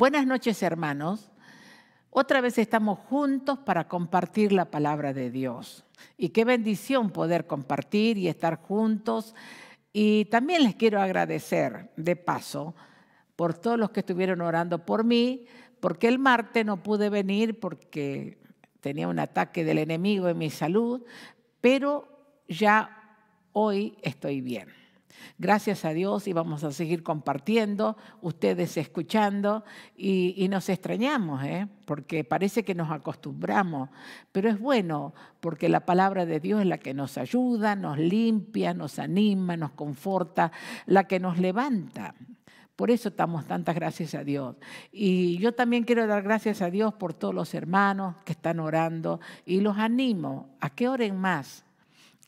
Buenas noches, hermanos. Otra vez estamos juntos para compartir la palabra de Dios. Y qué bendición poder compartir y estar juntos. Y también les quiero agradecer, de paso, por todos los que estuvieron orando por mí, porque el martes no pude venir porque tenía un ataque del enemigo en mi salud, pero ya hoy estoy bien. Gracias a Dios y vamos a seguir compartiendo, ustedes escuchando y nos extrañamos, porque parece que nos acostumbramos, pero es bueno porque la palabra de Dios es la que nos ayuda, nos limpia, nos anima, nos conforta, la que nos levanta. Por eso damos tantas gracias a Dios. Y yo también quiero dar gracias a Dios por todos los hermanos que están orando y los animo a que oren más.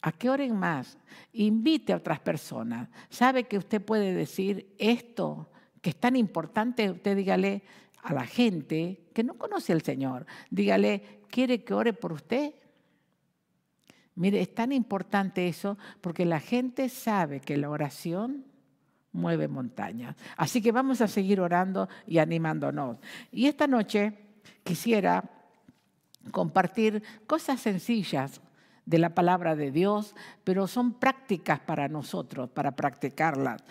¿A qué oren más? Invite a otras personas. ¿Sabe que usted puede decir esto que es tan importante? Usted dígale a la gente que no conoce al Señor. Dígale, ¿quiere que ore por usted? Mire, es tan importante eso porque la gente sabe que la oración mueve montañas. Así que vamos a seguir orando y animándonos. Y esta noche quisiera compartir cosas sencillas de la palabra de Dios, pero son prácticas para nosotros, para practicarlas.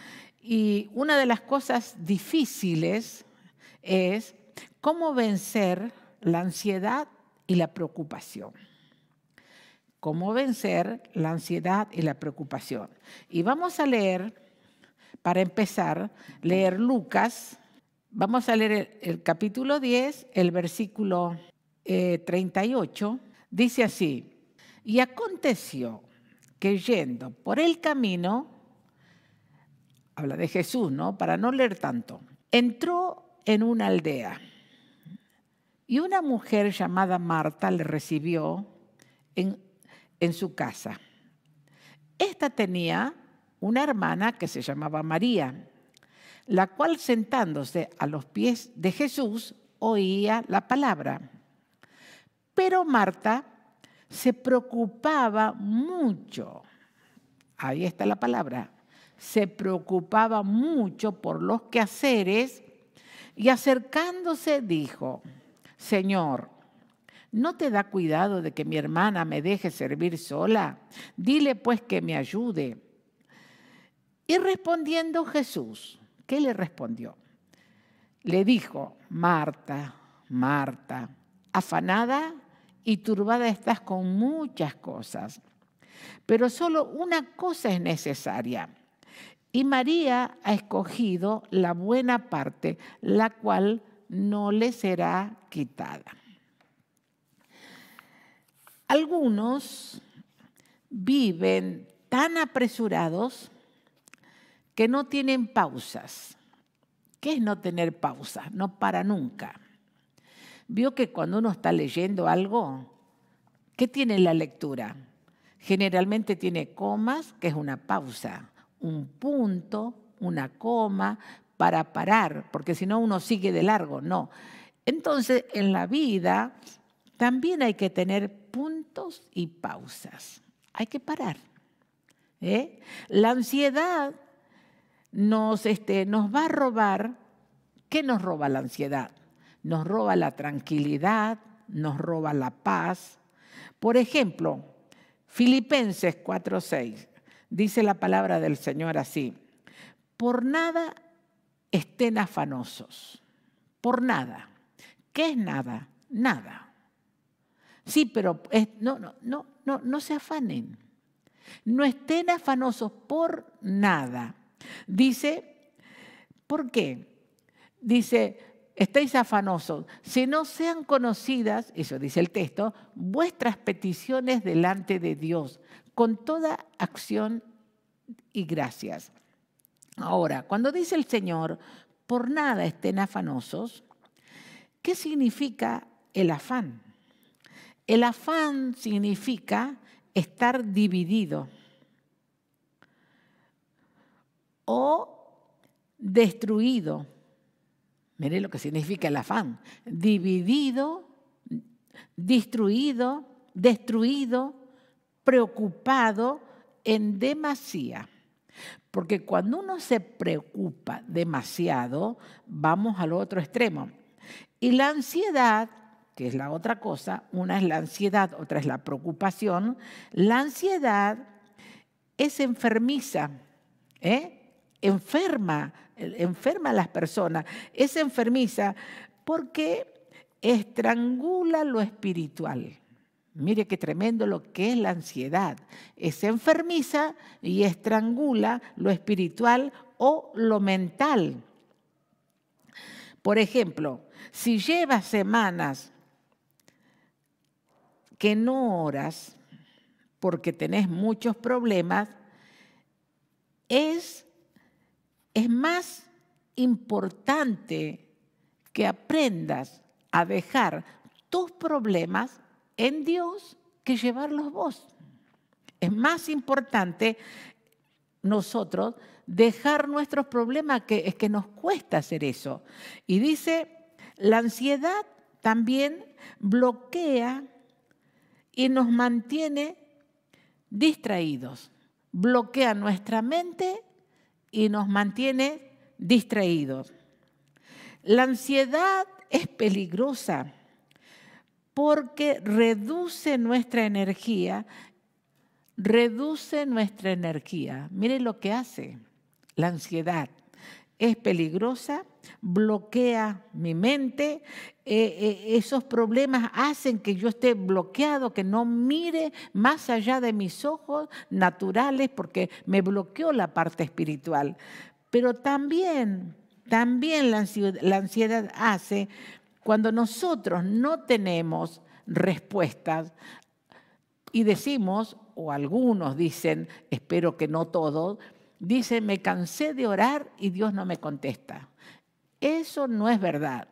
Y una de las cosas difíciles es cómo vencer la ansiedad y la preocupación. Cómo vencer la ansiedad y la preocupación. Y vamos a leer, para empezar, leer Lucas. Vamos a leer el capítulo 10, el versículo 38. Dice así: y aconteció que yendo por el camino, habla de Jesús, ¿no? Para no leer tanto, entró en una aldea y una mujer llamada Marta le recibió en su casa. Esta tenía una hermana que se llamaba María, la cual sentándose a los pies de Jesús oía la palabra. Pero Marta se preocupaba mucho, ahí está la palabra, se preocupaba mucho por los quehaceres y acercándose dijo: Señor, ¿no te da cuidado de que mi hermana me deje servir sola? Dile pues que me ayude. Y respondiendo Jesús, ¿qué le respondió? Le dijo: Marta, Marta, afanada y turbada estás con muchas cosas, pero solo una cosa es necesaria. Y María ha escogido la buena parte, la cual no le será quitada. Algunos viven tan apresurados que no tienen pausas. ¿Qué es no tener pausas? No para nunca. Vio que cuando uno está leyendo algo, ¿qué tiene la lectura? Generalmente tiene comas, que es una pausa, un punto, una coma, para parar, porque si no uno sigue de largo, no. Entonces, en la vida también hay que tener puntos y pausas. Hay que parar. La ansiedad nos va a robar. ¿Qué nos roba la ansiedad? Nos roba la tranquilidad, nos roba la paz. Por ejemplo, Filipenses 4:6, dice la palabra del Señor así: por nada estén afanosos, por nada. ¿Qué es nada? Nada. Sí, pero no se afanen. No estén afanosos por nada. Dice, ¿por qué? Dice, estáis afanosos, si no sean conocidas, eso dice el texto, vuestras peticiones delante de Dios, con toda acción y gracias. Ahora, cuando dice el Señor, por nada estén afanosos, ¿qué significa el afán? El afán significa estar dividido o destruido. Mire lo que significa el afán: dividido, destruido, preocupado en demasía. Porque cuando uno se preocupa demasiado, vamos al otro extremo. Y la ansiedad, que es la otra cosa, una es la ansiedad, otra es la preocupación. La ansiedad es enfermiza, enferma a las personas. Es enfermiza porque estrangula lo espiritual. Mire qué tremendo lo que es la ansiedad. Es enfermiza y estrangula lo espiritual o lo mental. Por ejemplo, si llevas semanas que no oras porque tenés muchos problemas, es más importante que aprendas a dejar tus problemas en Dios que llevarlos vos. Es más importante nosotros dejar nuestros problemas, que es que nos cuesta hacer eso. Y dice, la ansiedad también bloquea y nos mantiene distraídos. Bloquea nuestra mente y nos mantiene distraídos. La ansiedad es peligrosa porque reduce nuestra energía. Mire lo que hace la ansiedad. Es peligrosa, bloquea mi mente. Esos problemas hacen que yo esté bloqueado, que no mire más allá de mis ojos naturales, porque me bloqueó la parte espiritual. Pero también la ansiedad hace cuando nosotros no tenemos respuestas y decimos, o algunos dicen, espero que no todos, dicen, me cansé de orar y Dios no me contesta. Eso no es verdad.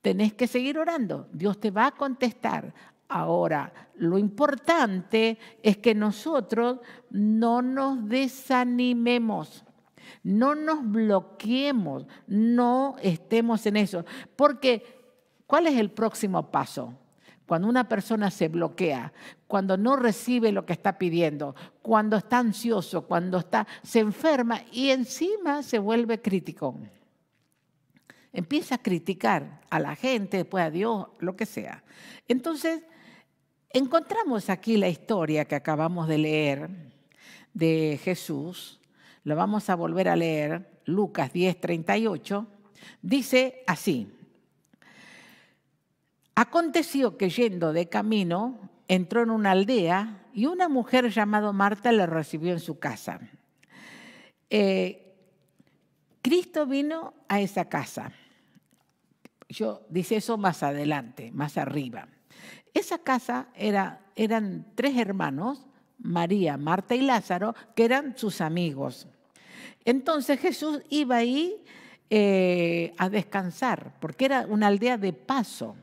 Tenés que seguir orando, Dios te va a contestar. Ahora, lo importante es que nosotros no nos desanimemos, no nos bloqueemos, no estemos en eso. Porque, ¿cuál es el próximo paso? Cuando una persona se bloquea, cuando no recibe lo que está pidiendo, cuando está ansioso, se enferma y encima se vuelve crítico. Empieza a criticar a la gente, después a Dios, lo que sea. Entonces, encontramos aquí la historia que acabamos de leer de Jesús. La vamos a volver a leer, Lucas 10:38. Dice así. Aconteció que yendo de camino, entró en una aldea y una mujer llamada Marta le recibió en su casa. Cristo vino a esa casa. Dice eso más adelante, más arriba. Esa casa eran 3 hermanos, María, Marta y Lázaro, que eran sus amigos. Entonces Jesús iba ahí a descansar, porque era una aldea de paso.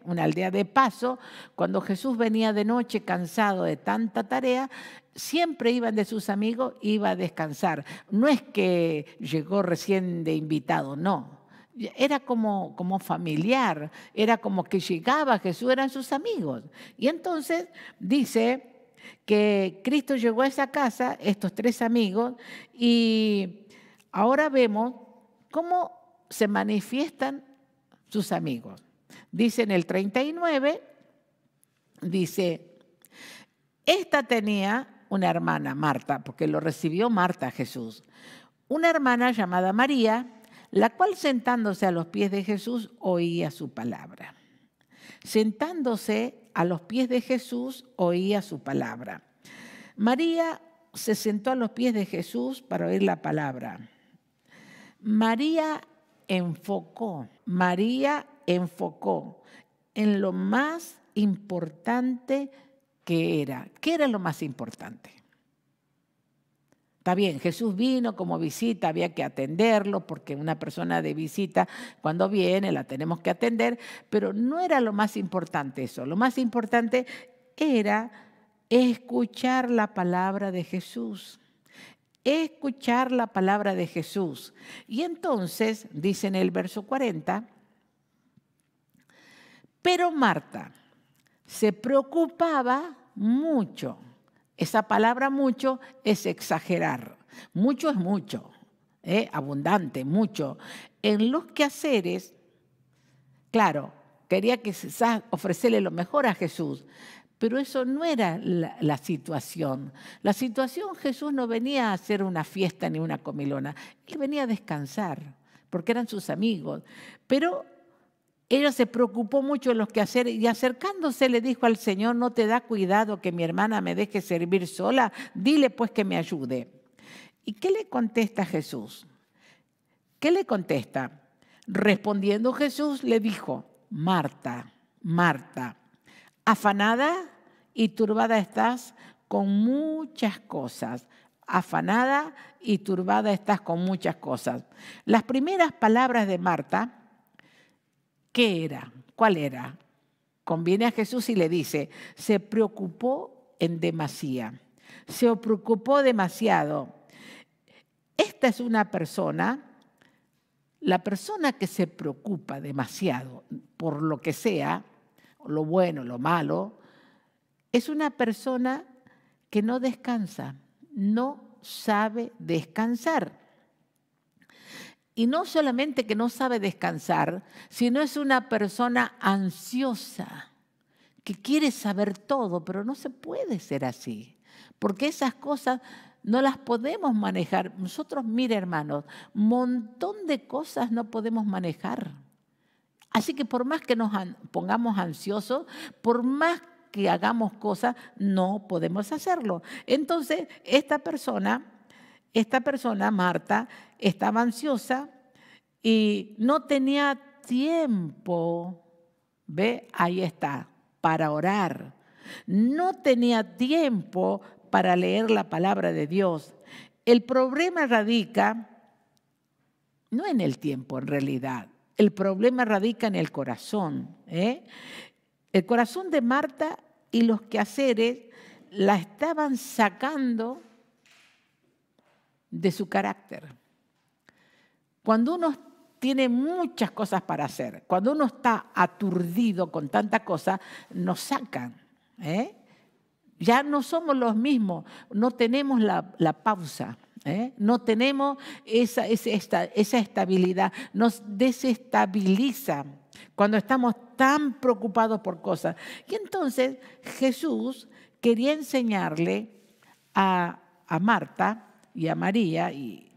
Una aldea de paso. Cuando Jesús venía de noche cansado de tanta tarea, siempre iban de sus amigos, iba a descansar. No es que llegó recién de invitado, no. Era como familiar, era como que llegaba Jesús, eran sus amigos. Y entonces dice que Cristo llegó a esa casa, estos 3 amigos, y ahora vemos cómo se manifiestan sus amigos. Dice en el 39, dice, esta tenía una hermana, Marta, porque lo recibió Marta a Jesús, una hermana llamada María, la cual sentándose a los pies de Jesús oía su palabra. Sentándose a los pies de Jesús oía su palabra. María se sentó a los pies de Jesús para oír la palabra. María enfocó en lo más importante que era. ¿Qué era lo más importante? Está bien, Jesús vino como visita, había que atenderlo, porque una persona de visita, cuando viene, la tenemos que atender, pero no era lo más importante eso. Lo más importante era escuchar la palabra de Jesús. Escuchar la palabra de Jesús. Y entonces, dice en el verso 40, pero Marta se preocupaba mucho. Esa palabra mucho es exagerar. Mucho es mucho, abundante, mucho. En los quehaceres, claro, quería quizás ofrecerle lo mejor a Jesús, pero eso no era la situación. La situación, Jesús no venía a hacer una fiesta ni una comilona. Él venía a descansar, porque eran sus amigos. Pero ella se preocupó mucho en los quehaceres y acercándose le dijo al Señor, ¿no te da cuidado que mi hermana me deje servir sola? Dile pues que me ayude. ¿Y qué le contesta Jesús? ¿Qué le contesta? Respondiendo Jesús le dijo, Marta, Marta, afanada y turbada estás con muchas cosas. Afanada y turbada estás con muchas cosas. Las primeras palabras de Marta, ¿qué era? ¿Cuál era? Conviene a Jesús y le dice, se preocupó en demasía. Se preocupó demasiado. Esta es una persona, la persona que se preocupa demasiado por lo que sea, lo bueno, lo malo, es una persona que no descansa, no sabe descansar. Y no solamente que no sabe descansar, sino es una persona ansiosa, que quiere saber todo, pero no se puede ser así, porque esas cosas no las podemos manejar. Nosotros, mire hermanos, un montón de cosas no podemos manejar. Así que por más que nos pongamos ansiosos, por más que hagamos cosas, no podemos hacerlo. Entonces, esta persona, Marta, estaba ansiosa y no tenía tiempo, ¿ve? Ahí está, para orar. No tenía tiempo para leer la palabra de Dios. El problema radica no en el tiempo en realidad. El problema radica en el corazón. El corazón de Marta y los quehaceres la estaban sacando de su carácter. Cuando uno tiene muchas cosas para hacer, cuando uno está aturdido con tanta cosa, nos sacan. Ya no somos los mismos, no tenemos la pausa. No tenemos esa estabilidad, nos desestabiliza cuando estamos tan preocupados por cosas. Y entonces Jesús quería enseñarle a Marta y a María y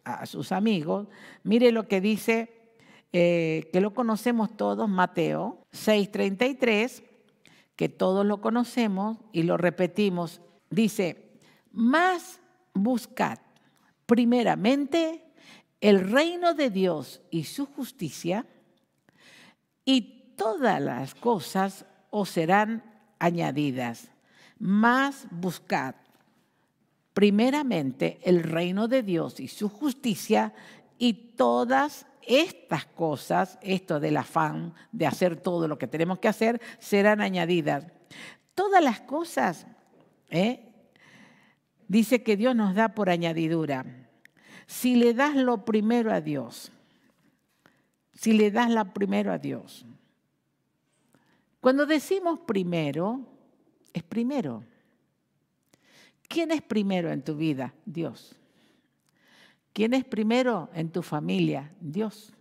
a sus amigos, mire lo que dice, que lo conocemos todos, Mateo 6:33, que todos lo conocemos y lo repetimos, dice, más buscad primeramente el reino de Dios y su justicia, y todas las cosas os serán añadidas. Más buscad primeramente el reino de Dios y su justicia, y todas estas cosas, esto del afán de hacer todo lo que tenemos que hacer, serán añadidas. Todas las cosas, dice que Dios nos da por añadidura. Si le das lo primero a Dios, si le das lo primero a Dios. Cuando decimos primero, es primero. ¿Quién es primero en tu vida? Dios. ¿Quién es primero en tu familia? Dios.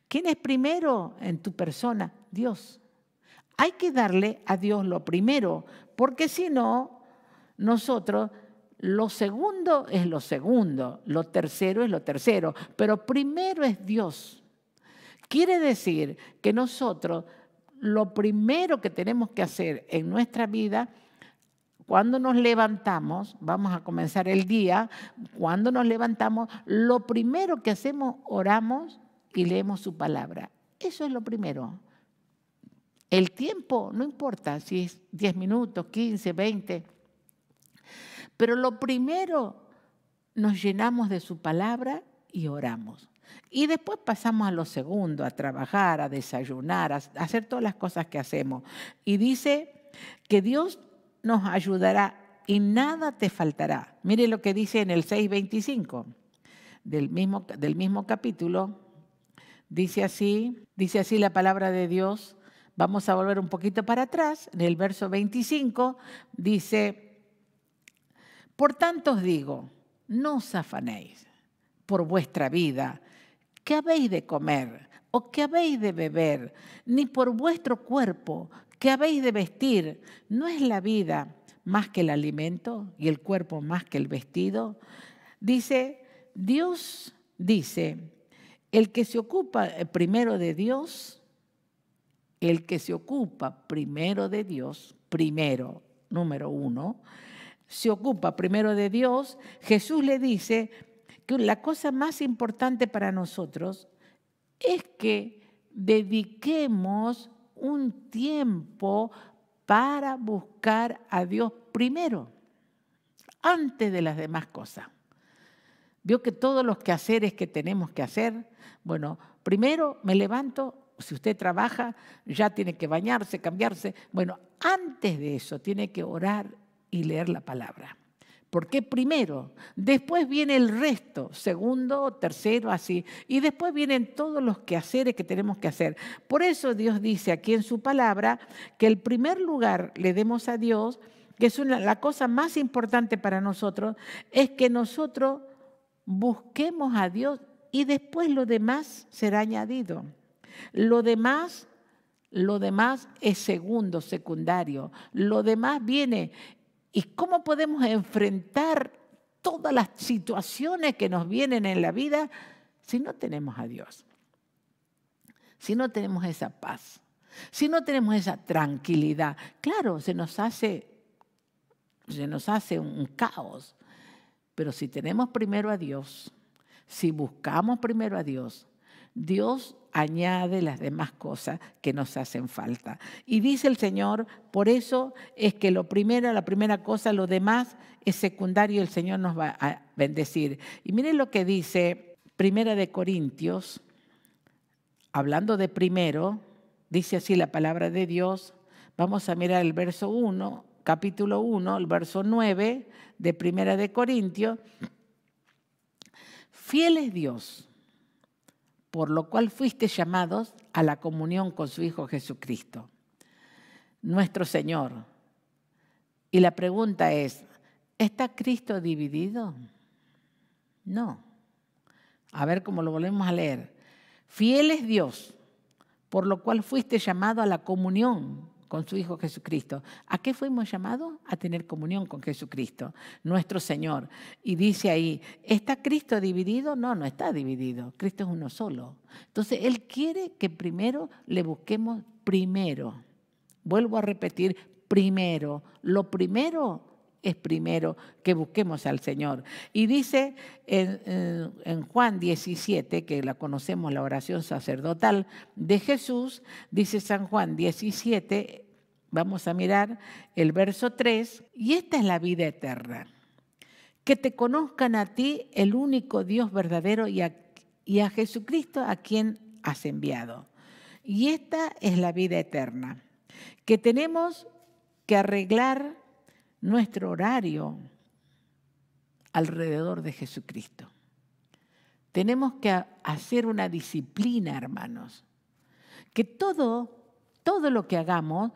¿Quién es primero en tu persona? Dios. Hay que darle a Dios lo primero, porque si no, nosotros, lo segundo es lo segundo, lo tercero es lo tercero, pero primero es Dios. Quiere decir que nosotros, lo primero que tenemos que hacer en nuestra vida, cuando nos levantamos, vamos a comenzar el día, cuando nos levantamos, lo primero que hacemos, oramos y leemos su palabra. Eso es lo primero. El tiempo, no importa si es 10 minutos, 15, 20, pero lo primero, nos llenamos de su palabra y oramos. Y después pasamos a lo segundo, a trabajar, a desayunar, a hacer todas las cosas que hacemos. Y dice que Dios nos ayudará y nada te faltará. Mire lo que dice en el 6:25 del mismo capítulo. Dice así la palabra de Dios. Vamos a volver un poquito para atrás. En el verso 25 dice, por tanto os digo, no os afanéis por vuestra vida, qué habéis de comer o qué habéis de beber, ni por vuestro cuerpo, qué habéis de vestir. ¿No es la vida más que el alimento y el cuerpo más que el vestido? Dice, Dios dice, el que se ocupa primero de Dios, el que se ocupa primero de Dios, primero, número uno, se ocupa primero de Dios. Jesús le dice que la cosa más importante para nosotros es que dediquemos un tiempo para buscar a Dios primero, antes de las demás cosas. Vio que todos los quehaceres que tenemos que hacer, bueno, primero me levanto. Si usted trabaja, ya tiene que bañarse, cambiarse. Bueno, antes de eso tiene que orar y leer la palabra. ¿Por qué primero? Después viene el resto, segundo, tercero, así. Y después vienen todos los quehaceres que tenemos que hacer. Por eso Dios dice aquí en su palabra que el primer lugar le demos a Dios, que es la cosa más importante para nosotros, es que nosotros busquemos a Dios y después lo demás será añadido. Lo demás es segundo, secundario. Lo demás viene. ¿Y cómo podemos enfrentar todas las situaciones que nos vienen en la vida si no tenemos a Dios? Si no tenemos esa paz, si no tenemos esa tranquilidad. Claro, se nos hace un caos. Pero si tenemos primero a Dios, si buscamos primero a Dios, Dios añade las demás cosas que nos hacen falta. Y dice el Señor, por eso es que la primera cosa, lo demás es secundario y el Señor nos va a bendecir. Y miren lo que dice Primera de Corintios, hablando de primero, dice así la palabra de Dios. Vamos a mirar el verso 1, capítulo 1, el verso 9 de Primera de Corintios. Fiel es Dios, por lo cual fuiste llamados a la comunión con su Hijo Jesucristo, nuestro Señor. Y la pregunta es, ¿está Cristo dividido? No. A ver cómo lo volvemos a leer. Fiel es Dios, por lo cual fuiste llamado a la comunión con su Hijo Jesucristo. ¿A qué fuimos llamados? A tener comunión con Jesucristo, nuestro Señor. Y dice ahí, ¿está Cristo dividido? No, no está dividido. Cristo es uno solo. Entonces, Él quiere que primero le busquemos primero. Vuelvo a repetir, primero. Lo primero es primero que busquemos al Señor. Y dice en Juan 17, que la conocemos, la oración sacerdotal de Jesús, dice San Juan 17, vamos a mirar el verso 3, y esta es la vida eterna, que te conozcan a ti, el único Dios verdadero, y a Jesucristo a quien has enviado. Y esta es la vida eterna, que tenemos que arreglar nuestro horario alrededor de Jesucristo. Tenemos que hacer una disciplina, hermanos, que todo lo que hagamos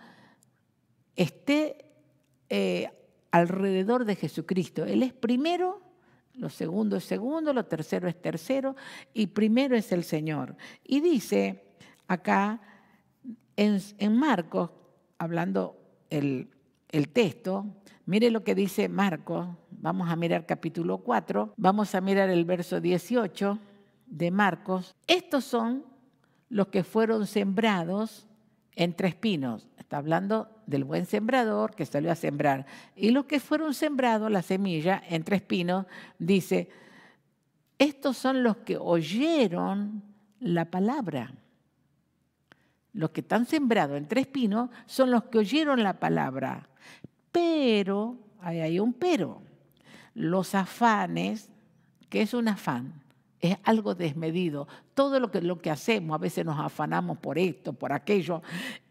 esté alrededor de Jesucristo. Él es primero, lo segundo es segundo, lo tercero es tercero y primero es el Señor. Y dice acá en Marcos, hablando el texto, mire lo que dice Marcos, vamos a mirar capítulo 4, vamos a mirar el verso 18 de Marcos. Estos son los que fueron sembrados entre espinos. Está hablando del buen sembrador que salió a sembrar. Y los que fueron sembrados, la semilla, entre espinos, dice, estos son los que oyeron la palabra. Los que están sembrados entre espinos son los que oyeron la palabra. Pero, hay un pero, los afanes, ¿qué es un afán? Es algo desmedido. Todo lo que hacemos, a veces nos afanamos por esto, por aquello,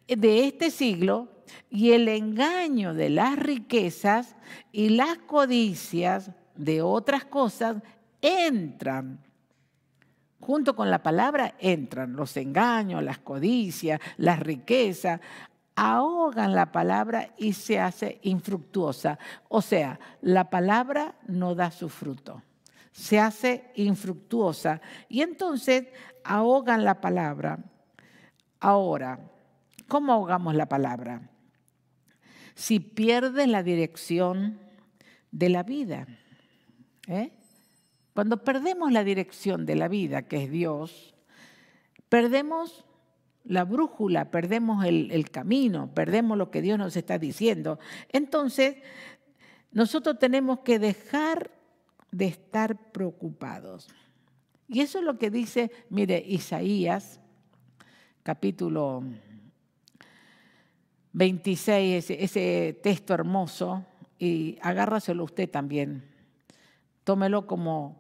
de este siglo, y el engaño de las riquezas y las codicias de otras cosas entran. Junto con la palabra entran los engaños, las codicias, las riquezas, ahogan la palabra y se hace infructuosa. O sea, la palabra no da su fruto. se hace infructuosa y entonces ahogan la palabra. Ahora, ¿cómo ahogamos la palabra? Si pierdes la dirección de la vida, ¿eh? Cuando perdemos la dirección de la vida, que es Dios, perdemos la brújula, perdemos el camino, perdemos lo que Dios nos está diciendo. Entonces, nosotros tenemos que dejar de estar preocupados. Y eso es lo que dice, mire, Isaías, capítulo 26, ese texto hermoso, y agárraselo usted también. Tómelo como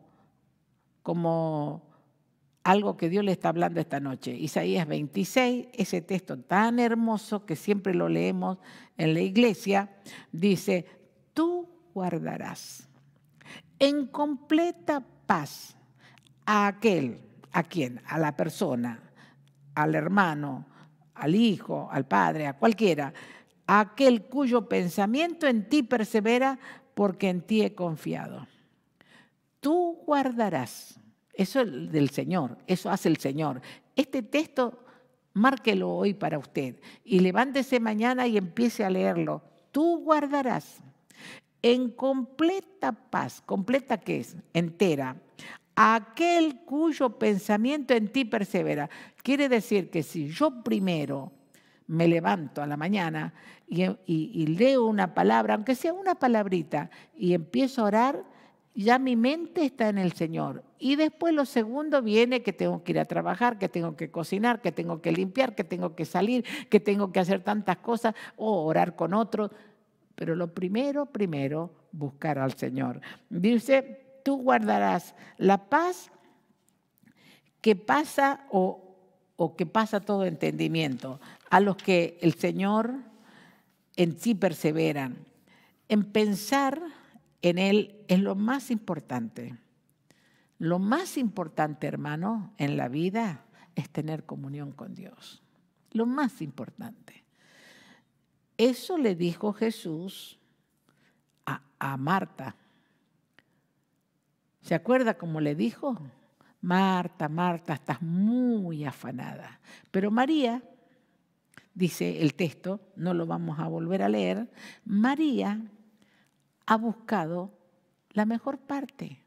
algo que Dios le está hablando esta noche. Isaías 26, ese texto tan hermoso que siempre lo leemos en la iglesia, dice, tú guardarás en completa paz a aquel, ¿a quién? A la persona, al hermano, al hijo, al padre, a cualquiera, a aquel cuyo pensamiento en ti persevera porque en ti he confiado. Tú guardarás. Eso es del Señor, eso hace el Señor. Este texto, márquelo hoy para usted y levántese mañana y empiece a leerlo. Tú guardarás en completa paz, ¿completa qué es? Entera. Aquel cuyo pensamiento en ti persevera. Quiere decir que si yo primero me levanto a la mañana y leo una palabra, aunque sea una palabrita, y empiezo a orar, ya mi mente está en el Señor. Y después lo segundo viene que tengo que ir a trabajar, que tengo que cocinar, que tengo que limpiar, que tengo que salir, que tengo que hacer tantas cosas o orar con otros. Pero lo primero, buscar al Señor. Dice, tú guardarás la paz que pasa o que pasa todo entendimiento, a los que el Señor en sí perseveran. En pensar en Él es lo más importante. Lo más importante, hermano, en la vida es tener comunión con Dios. Lo más importante. Eso le dijo Jesús a Marta. ¿Se acuerda cómo le dijo? Marta, Marta, estás muy afanada. Pero María, dice el texto, no lo vamos a volver a leer, María ha buscado la mejor parte.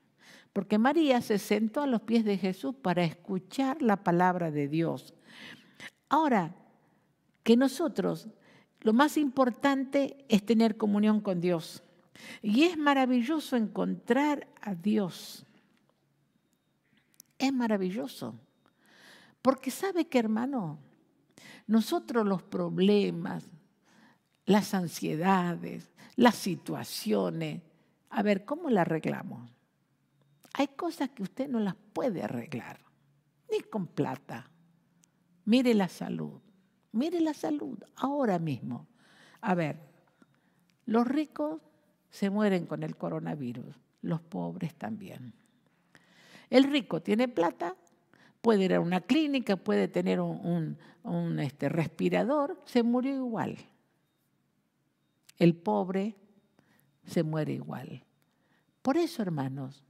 Porque María se sentó a los pies de Jesús para escuchar la palabra de Dios. Ahora, que nosotros, lo más importante es tener comunión con Dios. Y es maravilloso encontrar a Dios. Es maravilloso. Porque sabe que, hermano, nosotros los problemas, las ansiedades, las situaciones, a ver, ¿cómo las arreglamos? Hay cosas que usted no las puede arreglar, ni con plata. Mire la salud ahora mismo. A ver, los ricos se mueren con el coronavirus, los pobres también. El rico tiene plata, puede ir a una clínica, puede tener un respirador, se murió igual. El pobre se muere igual. Por eso, hermanos,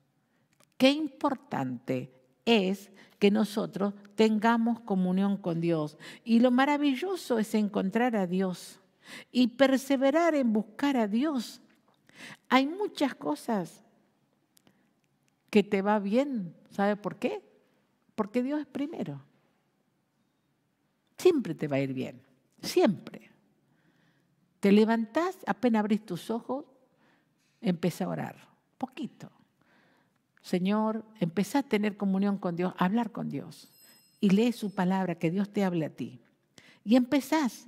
qué importante es que nosotros tengamos comunión con Dios. Y lo maravilloso es encontrar a Dios y perseverar en buscar a Dios. Hay muchas cosas que te va bien. ¿Sabe por qué? Porque Dios es primero. Siempre te va a ir bien. Siempre. Te levantás, apenas abrís tus ojos, empezá a orar. Poquito. Señor, empezá a tener comunión con Dios, a hablar con Dios. Y lee su palabra, que Dios te hable a ti. Y empezás.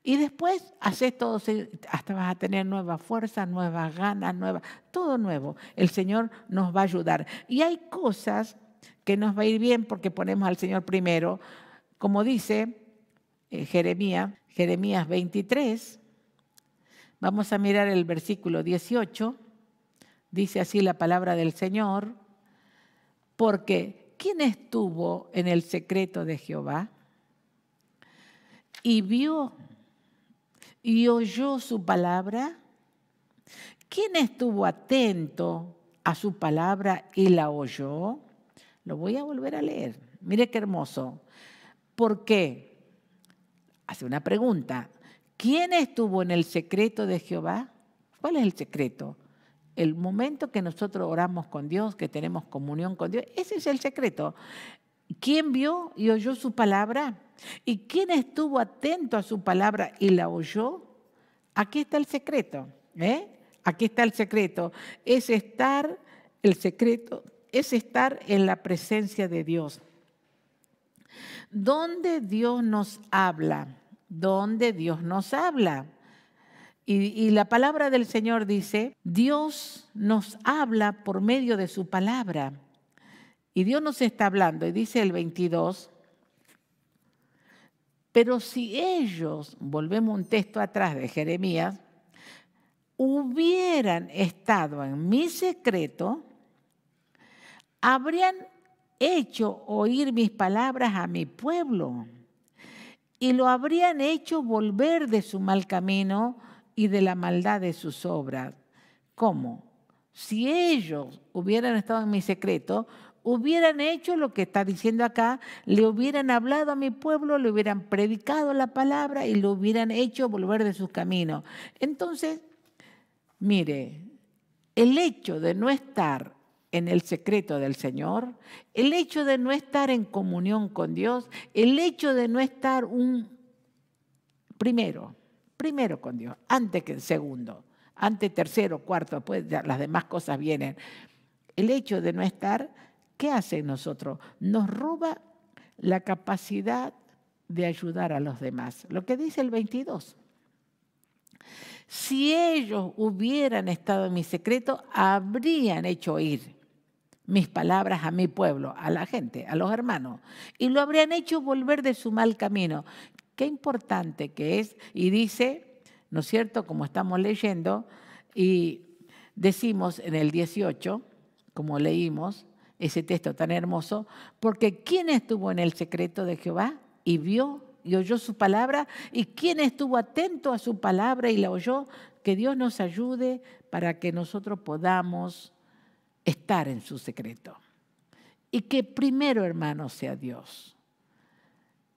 Y después haces todo, hasta vas a tener nuevas fuerzas, nuevas ganas, todo nuevo. El Señor nos va a ayudar. Y hay cosas que nos va a ir bien porque ponemos al Señor primero. Como dice Jeremías 23, vamos a mirar el versículo 18. Dice así la palabra del Señor, porque ¿quién estuvo en el secreto de Jehová? Y vio y oyó su palabra. ¿Quién estuvo atento a su palabra y la oyó. Lo voy a volver a leer. Mire qué hermoso. ¿Por qué? Hace una pregunta. ¿Quién estuvo en el secreto de Jehová? ¿Cuál es el secreto? El momento que nosotros oramos con Dios, que tenemos comunión con Dios, ese es el secreto. ¿Quién vio y oyó su palabra? ¿Y quién estuvo atento a su palabra y la oyó? Aquí está el secreto. Aquí está el secreto. El secreto es estar en la presencia de Dios. ¿Dónde Dios nos habla? ¿Dónde Dios nos habla? Y la palabra del Señor dice, Dios nos habla por medio de su palabra. Y Dios nos está hablando, y dice el 22, pero si ellos, volvemos un texto atrás de Jeremías, hubieran estado en mi secreto, habrían hecho oír mis palabras a mi pueblo y lo habrían hecho volver de su mal camino y de la maldad de sus obras. ¿Cómo? Si ellos hubieran estado en mi secreto, hubieran hecho lo que está diciendo acá, le hubieran hablado a mi pueblo, le hubieran predicado la palabra y lo hubieran hecho volver de sus caminos. Entonces, mire, el hecho de no estar en el secreto del Señor, el hecho de no estar en comunión con Dios, el hecho de no estar primero con Dios, antes que el segundo, antes tercero, cuarto, después ya las demás cosas vienen. El hecho de no estar, ¿qué hace en nosotros? Nos roba la capacidad de ayudar a los demás. Lo que dice el 22. Si ellos hubieran estado en mi secreto, habrían hecho oír mis palabras a mi pueblo, a la gente, a los hermanos, y lo habrían hecho volver de su mal camino. Qué importante que es, y dice, ¿no es cierto?, como estamos leyendo, y decimos en el 18, como leímos, ese texto tan hermoso, porque ¿quién estuvo en el secreto de Jehová y vio y oyó su palabra? ¿Y quién estuvo atento a su palabra y la oyó? Que Dios nos ayude para que nosotros podamos estar en su secreto. Y que primero, hermano, sea Dios.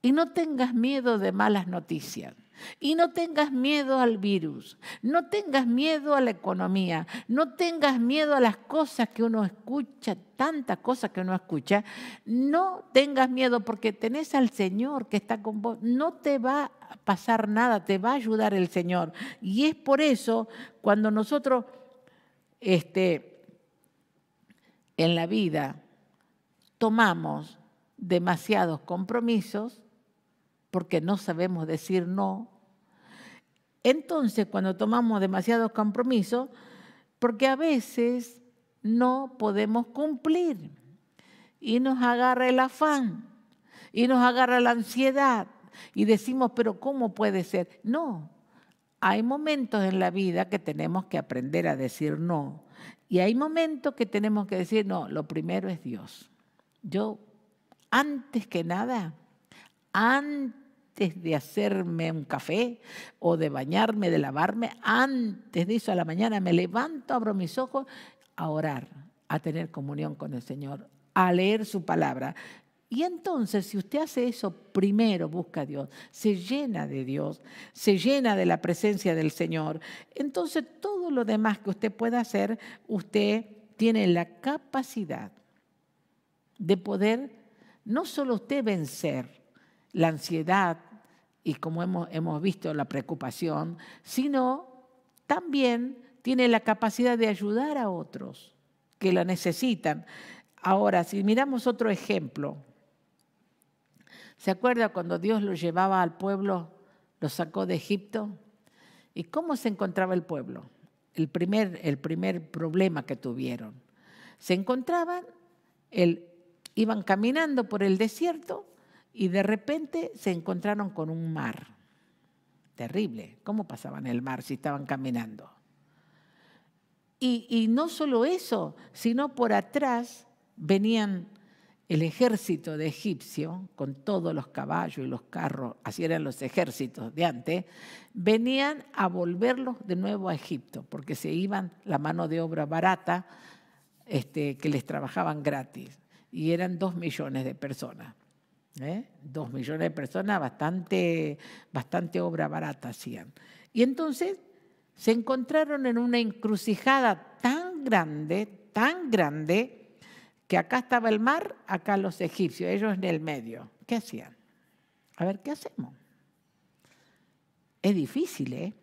Y no tengas miedo de malas noticias. Y no tengas miedo al virus. No tengas miedo a la economía. No tengas miedo a las cosas que uno escucha, tantas cosas que uno escucha. No tengas miedo porque tenés al Señor que está con vos. No te va a pasar nada, te va a ayudar el Señor. Y es por eso cuando nosotros en la vida tomamos demasiados compromisos porque no sabemos decir no. Entonces, cuando tomamos demasiados compromisos, porque a veces no podemos cumplir y nos agarra el afán y nos agarra la ansiedad y decimos, pero ¿cómo puede ser? No, hay momentos en la vida que tenemos que aprender a decir no. Y hay momentos que tenemos que decir, no, lo primero es Dios. Yo, antes que nada, antes de hacerme un café o de bañarme, de lavarme, antes de eso a la mañana me levanto, abro mis ojos a orar, a tener comunión con el Señor, a leer su palabra. Y entonces, si usted hace eso, primero busca a Dios, se llena de Dios, se llena de la presencia del Señor. Entonces, todo lo demás que usted pueda hacer, usted tiene la capacidad de poder, no solo usted vencer la ansiedad y como hemos visto la preocupación, sino también tiene la capacidad de ayudar a otros que la necesitan. Ahora, si miramos otro ejemplo, ¿se acuerda cuando Dios lo llevaba al pueblo, lo sacó de Egipto? ¿Y cómo se encontraba el pueblo? El primer problema que tuvieron. Se encontraban, iban caminando por el desierto y de repente se encontraron con un mar. Terrible. ¿Cómo pasaban el mar si estaban caminando? Y no solo eso, sino por atrás venían el ejército de egipcio, con todos los caballos y los carros, así eran los ejércitos de antes, venían a volverlos de nuevo a Egipto, porque se iban la mano de obra barata que les trabajaban gratis. Y eran 2 millones de personas. 2 millones de personas, bastante obra barata hacían. Y entonces se encontraron en una encrucijada tan grande, que acá estaba el mar, acá los egipcios, ellos en el medio. ¿Qué hacían? A ver, ¿qué hacemos? Es difícil, ¿eh?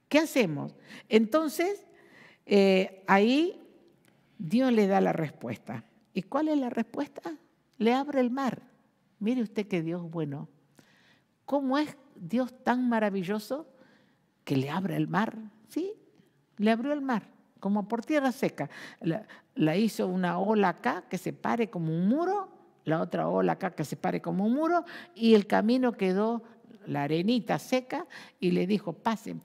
¿Qué hacemos? Entonces, ahí Dios le da la respuesta. ¿Y cuál es la respuesta? Le abre el mar. Mire usted que Dios bueno. ¿Cómo es Dios tan maravilloso que le abre el mar? Sí, le abrió el mar, como por tierra seca. La hizo una ola acá que se pare como un muro, la otra ola acá que se pare como un muro, y el camino quedó la arenita seca, y le dijo, pasen,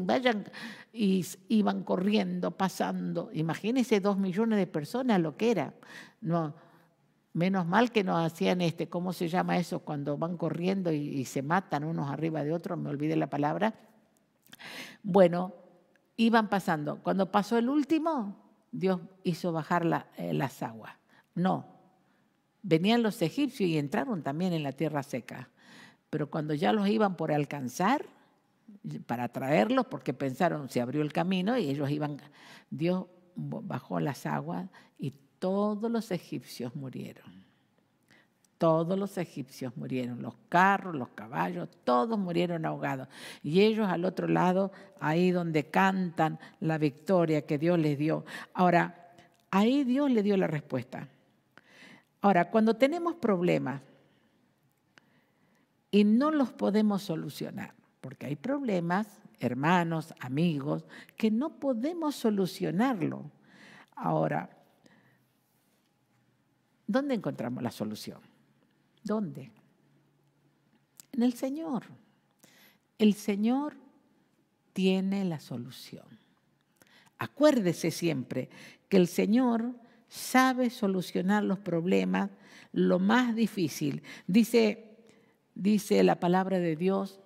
vayan, y iban corriendo, pasando. Imagínense 2 millones de personas lo que era. No, menos mal que no hacían ¿cómo se llama eso? Cuando van corriendo y se matan unos arriba de otros, me olvidé la palabra. Bueno, iban pasando. Cuando pasó el último, Dios hizo bajar las aguas. No, venían los egipcios y entraron también en la tierra seca. Pero cuando ya los iban por alcanzar, para traerlos, porque pensaron, se abrió el camino y ellos iban, Dios bajó las aguas y todos los egipcios murieron. Todos los egipcios murieron, los carros, los caballos, todos murieron ahogados. Y ellos al otro lado, ahí donde cantan la victoria que Dios les dio. Ahora, ahí Dios le dio la respuesta. Ahora, cuando tenemos problemas y no los podemos solucionar, porque hay problemas, hermanos, amigos, que no podemos solucionarlo. Ahora, ¿dónde encontramos la solución? ¿Dónde? En el Señor. El Señor tiene la solución. Acuérdese siempre que el Señor sabe solucionar los problemas, lo más difícil. Dice la palabra de Dios,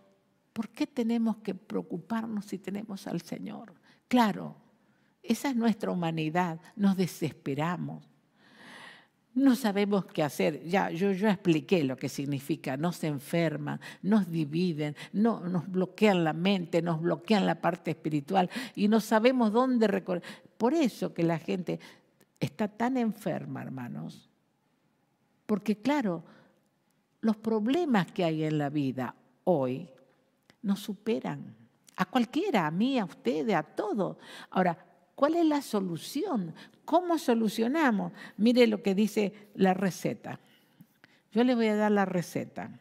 ¿por qué tenemos que preocuparnos si tenemos al Señor? Claro, esa es nuestra humanidad, nos desesperamos. No sabemos qué hacer. Yo expliqué lo que significa. Nos enferman, nos dividen, nos bloquean la mente, nos bloquean la parte espiritual y no sabemos dónde recorrer. Por eso que la gente está tan enferma, hermanos. Porque claro, los problemas que hay en la vida hoy nos superan. A cualquiera, a mí, a ustedes, a todos. Ahora, ¿cuál es la solución? ¿Cómo solucionamos? Mire lo que dice la receta. Yo le voy a dar la receta.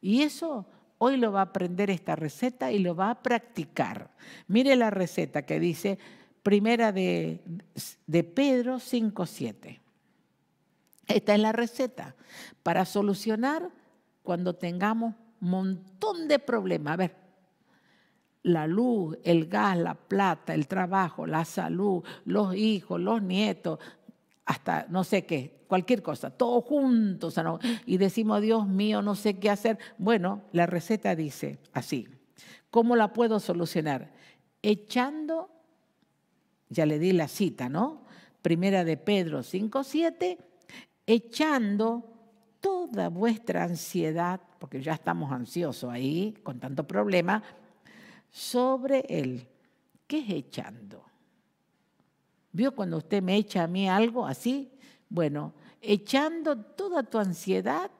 Y eso hoy lo va a aprender esta receta y lo va a practicar. Mire la receta que dice primera de Pedro 5:7. Esta es la receta para solucionar cuando tengamos un montón de problemas. A ver, la luz, el gas, la plata, el trabajo, la salud, los hijos, los nietos, hasta no sé qué, cualquier cosa, todos juntos. ¿No? Y decimos, Dios mío, no sé qué hacer. Bueno, la receta dice así. ¿Cómo la puedo solucionar? Echando, ya le di la cita, ¿no? Primera de Pedro 5:7, echando toda vuestra ansiedad, porque ya estamos ansiosos ahí, con tanto problema, sobre Él. ¿Qué es echando? ¿Vio cuando usted me echa a mí algo así? Bueno, echando toda tu ansiedad,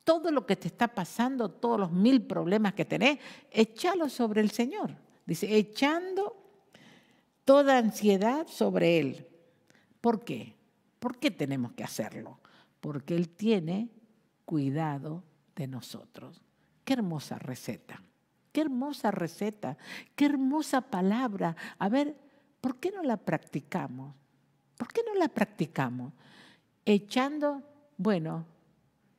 todo lo que te está pasando, todos los 1000 problemas que tenés, échalo sobre el Señor. Dice, echando toda ansiedad sobre Él. ¿Por qué? ¿Por qué tenemos que hacerlo? Porque Él tiene cuidado de nosotros. Qué hermosa receta. Qué hermosa receta, qué hermosa palabra. A ver, ¿por qué no la practicamos? ¿Por qué no la practicamos? Echando, bueno,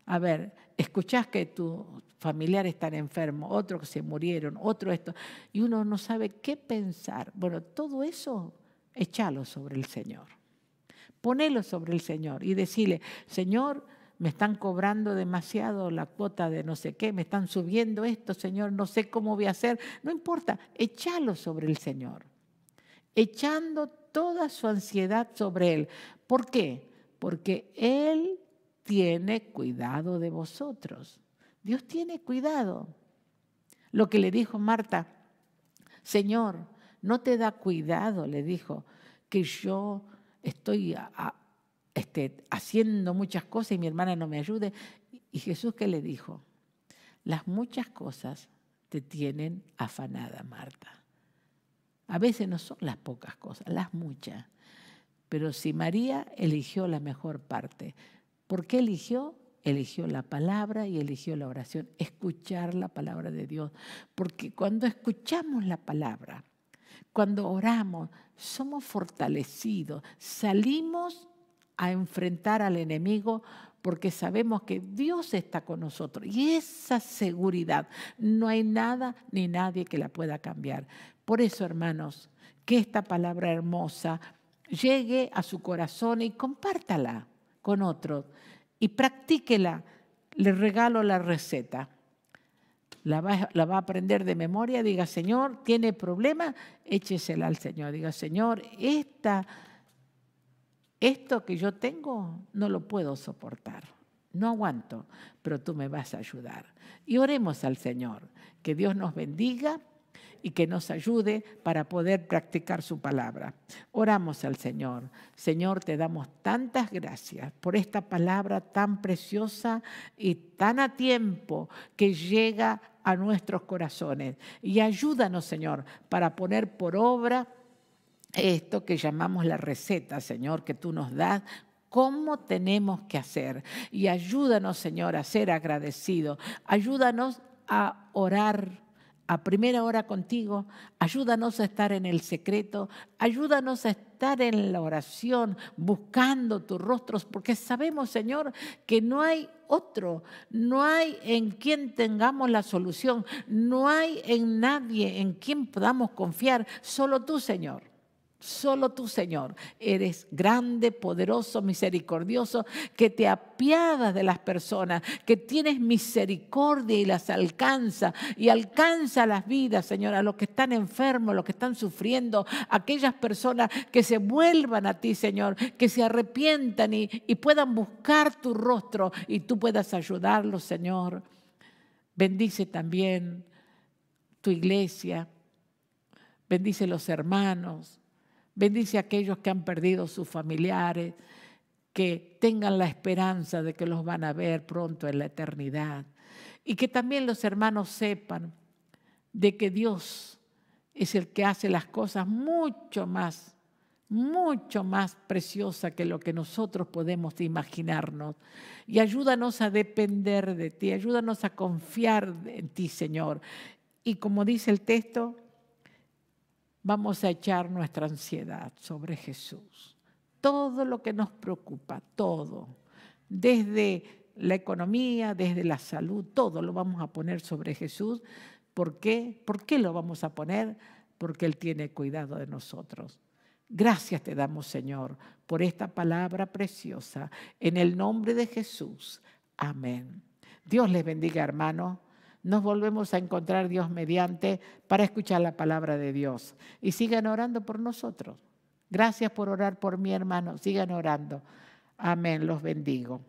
a ver, escuchás que tu familiar está enfermo, otros que se murieron, otro esto, y uno no sabe qué pensar. Bueno, todo eso, échalo sobre el Señor. Ponelo sobre el Señor y decirle, Señor, me están cobrando demasiado la cuota de no sé qué, me están subiendo esto, Señor, no sé cómo voy a hacer. No importa, échalo sobre el Señor. Echando toda su ansiedad sobre Él. ¿Por qué? Porque Él tiene cuidado de vosotros. Dios tiene cuidado. Lo que le dijo Marta, Señor, ¿no te da cuidado? Le dijo, que yo estoy haciendo muchas cosas y mi hermana no me ayude. Y Jesús, ¿qué le dijo? Las muchas cosas te tienen afanada, Marta. A veces no son las pocas cosas, las muchas. Pero si María eligió la mejor parte, ¿por qué eligió? Eligió la palabra y eligió la oración, escuchar la palabra de Dios. Porque cuando escuchamos la palabra, cuando oramos, somos fortalecidos, salimos a enfrentar al enemigo porque sabemos que Dios está con nosotros. Y esa seguridad, no hay nada ni nadie que la pueda cambiar. Por eso, hermanos, que esta palabra hermosa llegue a su corazón y compártala con otros y practíquela. Le regalo la receta. La va a aprender de memoria. Diga, Señor, ¿tiene problema? Échesela al Señor. Diga, Señor, esto que yo tengo no lo puedo soportar. No aguanto, pero tú me vas a ayudar. Y oremos al Señor. Que Dios nos bendiga y que nos ayude para poder practicar su palabra. Oramos al Señor. Señor, te damos tantas gracias por esta palabra tan preciosa y tan a tiempo que llega a nuestros corazones. Y ayúdanos, Señor, para poner por obra esto que llamamos la receta, Señor, que tú nos das. ¿Cómo tenemos que hacer? Y ayúdanos, Señor, a ser agradecidos. Ayúdanos a orar a primera hora contigo, ayúdanos a estar en el secreto, ayúdanos a estar en la oración, buscando tus rostros, porque sabemos, Señor, que no hay otro, no hay en quien tengamos la solución, no hay en nadie en quien podamos confiar, solo tú, Señor. Solo tú, Señor, eres grande, poderoso, misericordioso, que te apiadas de las personas, que tienes misericordia y las alcanza, y alcanza las vidas, Señor, a los que están enfermos, los que están sufriendo, aquellas personas que se vuelvan a ti, Señor, que se arrepientan y puedan buscar tu rostro y tú puedas ayudarlos, Señor. Bendice también tu iglesia, bendice los hermanos. Bendice a aquellos que han perdido sus familiares, que tengan la esperanza de que los van a ver pronto en la eternidad. Y que también los hermanos sepan de que Dios es el que hace las cosas mucho más preciosas que lo que nosotros podemos imaginarnos. Y ayúdanos a depender de ti, ayúdanos a confiar en ti, Señor. Y como dice el texto, vamos a echar nuestra ansiedad sobre Jesús. Todo lo que nos preocupa, todo, desde la economía, desde la salud, todo lo vamos a poner sobre Jesús. ¿Por qué? ¿Por qué lo vamos a poner? Porque Él tiene cuidado de nosotros. Gracias te damos, Señor, por esta palabra preciosa. En el nombre de Jesús. Amén. Dios les bendiga, hermanos. Nos volvemos a encontrar, Dios mediante, para escuchar la palabra de Dios. Y sigan orando por nosotros. Gracias por orar por mi hermano. Sigan orando. Amén. Los bendigo.